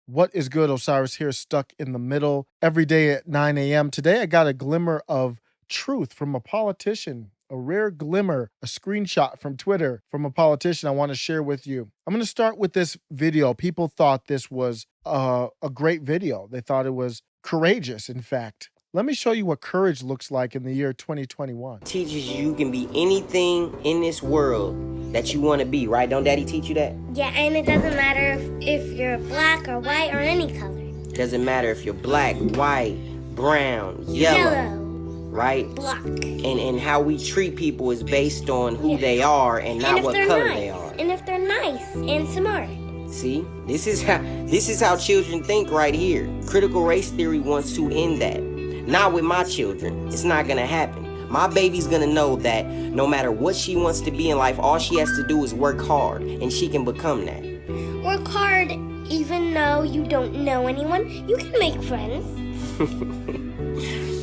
What is good? Osiris here, stuck in the middle every day at 9 a.m. Today, I got a glimmer of truth from a politician, a rare glimmer, a screenshot from Twitter from a politician I want to share with you. I'm going to start with this video. People thought this was a great video, they thought it was courageous, in fact. Let me show you what courage looks like in the year 2021. Teaches you can be anything in this world that you want to be, right? Don't Daddy teach you that? Yeah, and it doesn't matter if you're black or white or any color. Doesn't matter if you're black, white, brown, yellow, right? Black. And how we treat people is based on who they are and not what color they are. And if they're nice and smart. See, this is how children think right here. Critical race theory wants to end that. Not with my children. It's not gonna happen. My baby's gonna know that no matter what she wants to be in life, all she has to do is work hard, and she can become that. Work hard, even though you don't know anyone. You can make friends.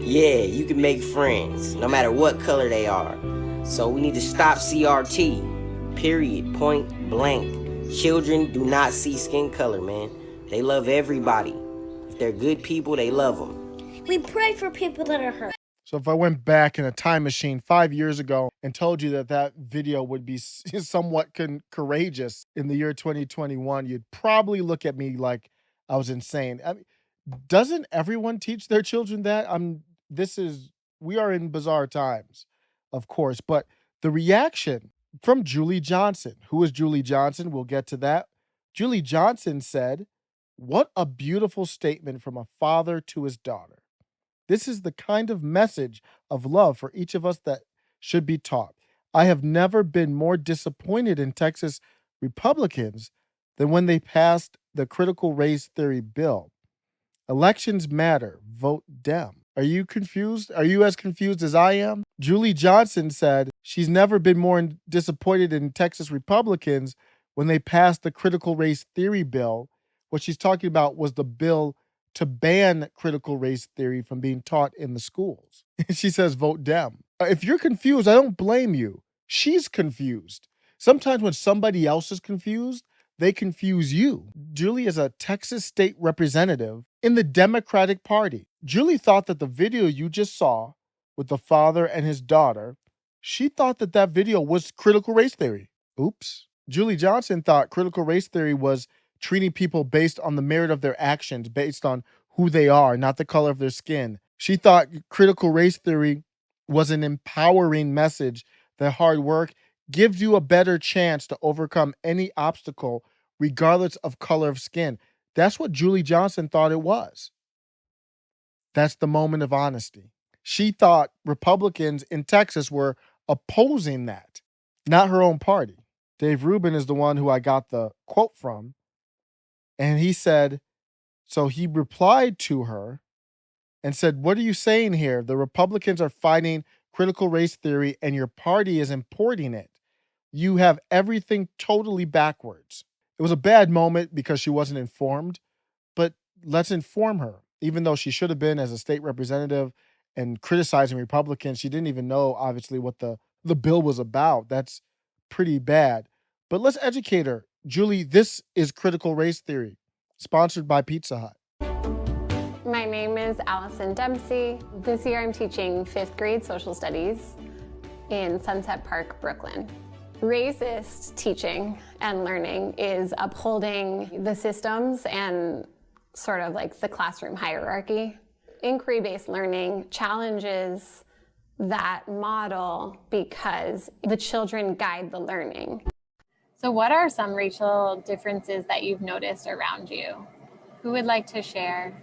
Yeah, you can make friends, no matter what color they are. So we need to stop CRT. Period. Point blank. Children do not see skin color, man. They love everybody. If they're good people, they love them. We pray for people that are hurt. So if I went back in a time machine 5 years ago and told you that that video would be somewhat courageous in the year 2021, you'd probably look at me like I was insane. I mean, doesn't everyone teach their children that? We are in bizarre times, of course, but the reaction from Julie Johnson. Who is Julie Johnson? We'll get to that. Julie Johnson said, "What a beautiful statement from a father to his daughter. This is the kind of message of love for each of us that should be taught. I have never been more disappointed in Texas Republicans than when they passed the critical race theory bill. Elections matter. Vote Dem." Are you confused? Are you as confused as I am? Julie Johnson said she's never been more disappointed in Texas Republicans when they passed the critical race theory bill. What she's talking about was the bill to ban critical race theory from being taught in the schools. She says, vote Dem. If you're confused, I don't blame you. She's confused. Sometimes when somebody else is confused, they confuse you. Julie is a Texas state representative in the Democratic Party. Julie thought that the video you just saw with the father and his daughter, she thought that that video was critical race theory. Oops. Julie Johnson thought critical race theory was treating people based on the merit of their actions, based on who they are, not the color of their skin. She thought critical race theory was an empowering message that hard work gives you a better chance to overcome any obstacle, regardless of color of skin. That's what Julie Johnson thought it was. That's the moment of honesty. She thought Republicans in Texas were opposing that, not her own party. Dave Rubin is the one who I got the quote from. And he said, so he replied to her and said, what are you saying here? The Republicans are fighting critical race theory and your party is importing it. You have everything totally backwards. It was a bad moment because she wasn't informed, but let's inform her. Even though she should have been as a state representative and criticizing Republicans, she didn't even know, obviously, what the bill was about. That's pretty bad. But let's educate her. Julie, this is critical race theory, sponsored by Pizza Hut. My name is Allison Dempsey. This year I'm teaching 5th grade social studies in Sunset Park, Brooklyn. Racist teaching and learning is upholding the systems and sort of like the classroom hierarchy. Inquiry-based learning challenges that model because the children guide the learning. So what are some racial differences that you've noticed around you? Who would like to share?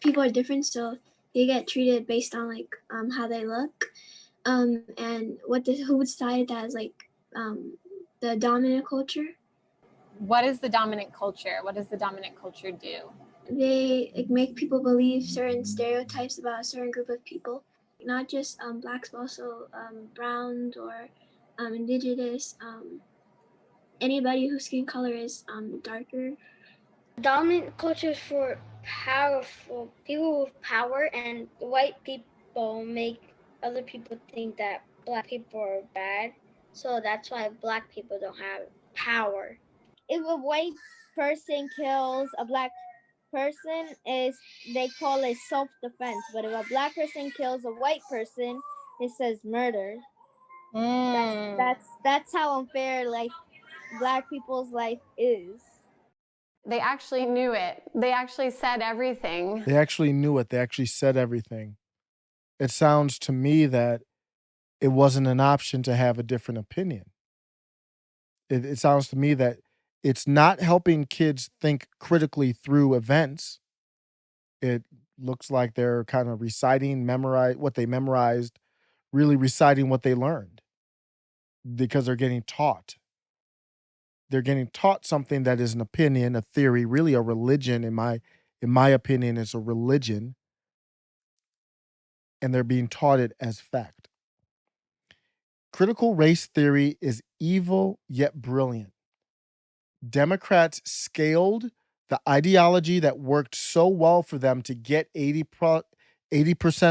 People are different, so they get treated based on how they look, and who would decide that as the dominant culture. What is the dominant culture? What does the dominant culture do? They make people believe certain stereotypes about a certain group of people, not just blacks, but also browns or indigenous. Anybody whose skin color is darker. Dominant culture is for powerful people with power, and white people make other people think that black people are bad. So that's why black people don't have power. If a white person kills a black person, is they call it self-defense. But if a black person kills a white person, it says murder. That's how unfair like black people's life is. They actually knew it. They actually said everything. They actually knew it. They actually said everything. It sounds to me that it wasn't an option to have a different opinion. It sounds to me that it's not helping kids think critically through events. It looks like they're kind of reciting, memorize what they memorized, really reciting what they learned because they're getting taught. They're getting taught something that is an opinion, a theory, really a religion. In my opinion, it's a religion, and they're being taught it as fact. Critical race theory is evil yet brilliant. Democrats scaled the ideology that worked so well for them to get 80%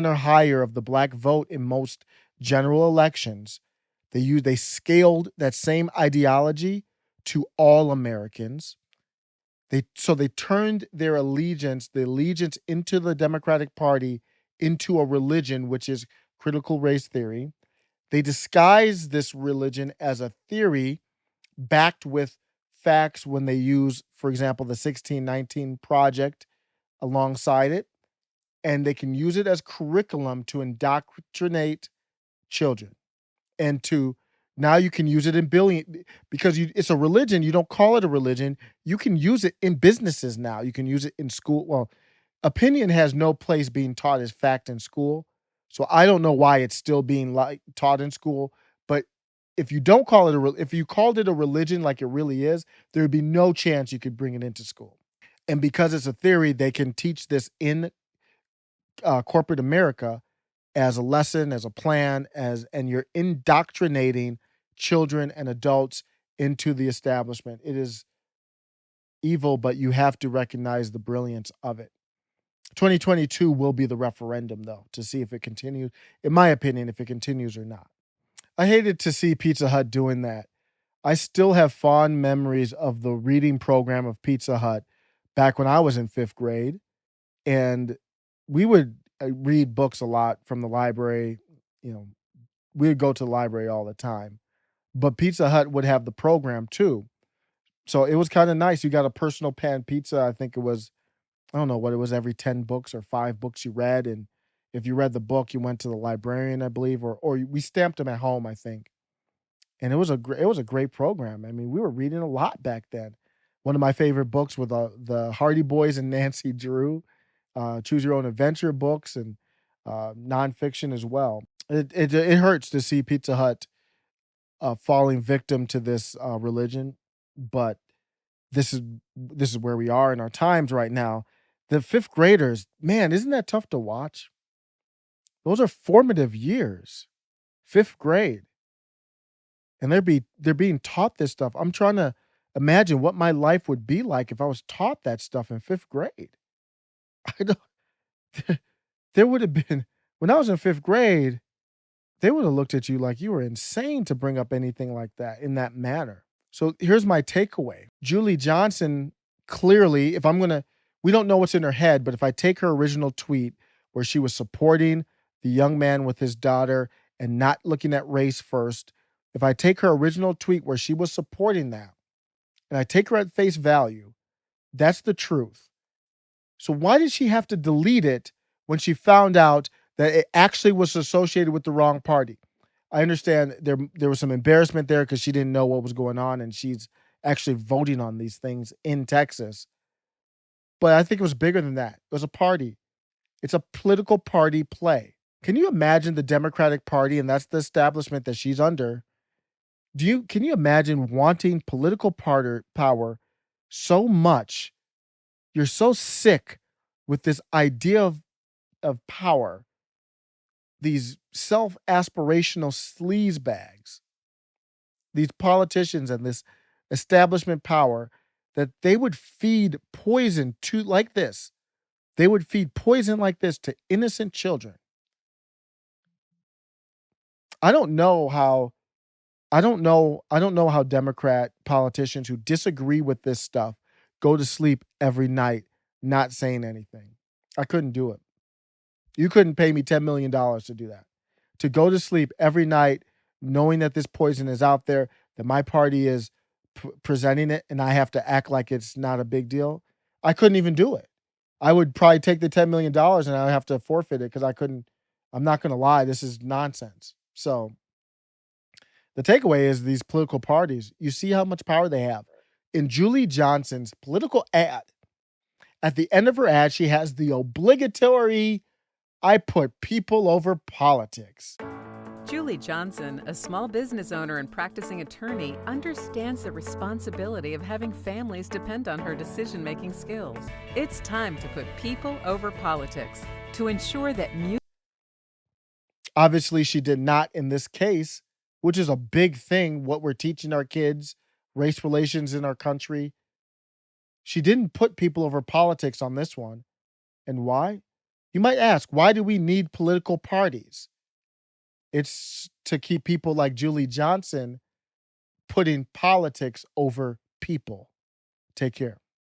or higher of the black vote in most general elections. They scaled that same ideology to all Americans. They turned their allegiance, the allegiance into the Democratic Party into a religion, which is critical race theory. They disguised this religion as a theory backed with facts when they use, for example, the 1619 project alongside it, and they can use it as curriculum to indoctrinate children and to now you can use it in billion because it's a religion. You don't call it a religion. You can use it in businesses now. You can use it in school. Well, opinion has no place being taught as fact in school. So I don't know why it's still being taught in school. But if you don't call it if you called it a religion like it really is, there would be no chance you could bring it into school. And because it's a theory, they can teach this in corporate America as a lesson, as a plan, and you're indoctrinating children and adults into the establishment. It is evil, but you have to recognize the brilliance of it. 2022 will be the referendum, though, to see if it continues. In my opinion, if it continues or not. I hated to see Pizza Hut doing that. I still have fond memories of the reading program of Pizza Hut back when I was in fifth grade. And we would read books a lot from the library. You know, we would go to the library all the time. But Pizza Hut would have the program too. So it was kind of nice. You got a personal pan pizza. I think it was, I don't know what it was, every 10 books or 5 books you read. And if you read the book, you went to the librarian, I believe, or we stamped them at home, I think. And it was a great program. I mean, we were reading a lot back then. One of my favorite books were the Hardy Boys and Nancy Drew, choose your own adventure books and nonfiction as well. It hurts to see Pizza Hut falling victim to this religion, but this is this is where we are in our times right now. The fifth graders, man, isn't that tough to watch? Those are formative years, fifth grade, and they're being taught this stuff. I'm trying to imagine what my life would be like if I was taught that stuff in fifth grade. I don't. There would have been when I was in fifth grade. They would have looked at you like you were insane to bring up anything like that in that manner. So here's my takeaway. Julie Johnson clearly, if I'm going to, we don't know what's in her head, but if I take her original tweet where she was supporting the young man with his daughter and not looking at race first, if I take her original tweet where she was supporting that and I take her at face value, that's the truth. So why did she have to delete it when she found out that it actually was associated with the wrong party? I understand there was some embarrassment there because she didn't know what was going on, and she's actually voting on these things in Texas. But I think it was bigger than that. It was a party. It's a political party play. Can you imagine the Democratic Party, and that's the establishment that she's under? Can you imagine wanting political power so much? You're so sick with this idea of power, these self-aspirational sleaze bags, these politicians and this establishment power that they would feed poison to like this. They would feed poison like this to innocent children. I don't know how I don't know how Democrat politicians who disagree with this stuff go to sleep every night not saying anything. I couldn't do it. You couldn't pay me $10 million to do that. To go to sleep every night knowing that this poison is out there, that my party is presenting it, and I have to act like it's not a big deal. I couldn't even do it. I would probably take the $10 million and I would have to forfeit it because I couldn't. I'm not going to lie. This is nonsense. So the takeaway is these political parties, you see how much power they have. In Julie Johnson's political ad, at the end of her ad, she has the obligatory, I put people over politics. Julie Johnson, a small business owner and practicing attorney, understands the responsibility of having families depend on her decision-making skills. It's time to put people over politics to ensure that Obviously, she did not in this case, which is a big thing, what we're teaching our kids, race relations in our country. She didn't put people over politics on this one. And why? You might ask, why do we need political parties? It's to keep people like Julie Johnson putting politics over people. Take care.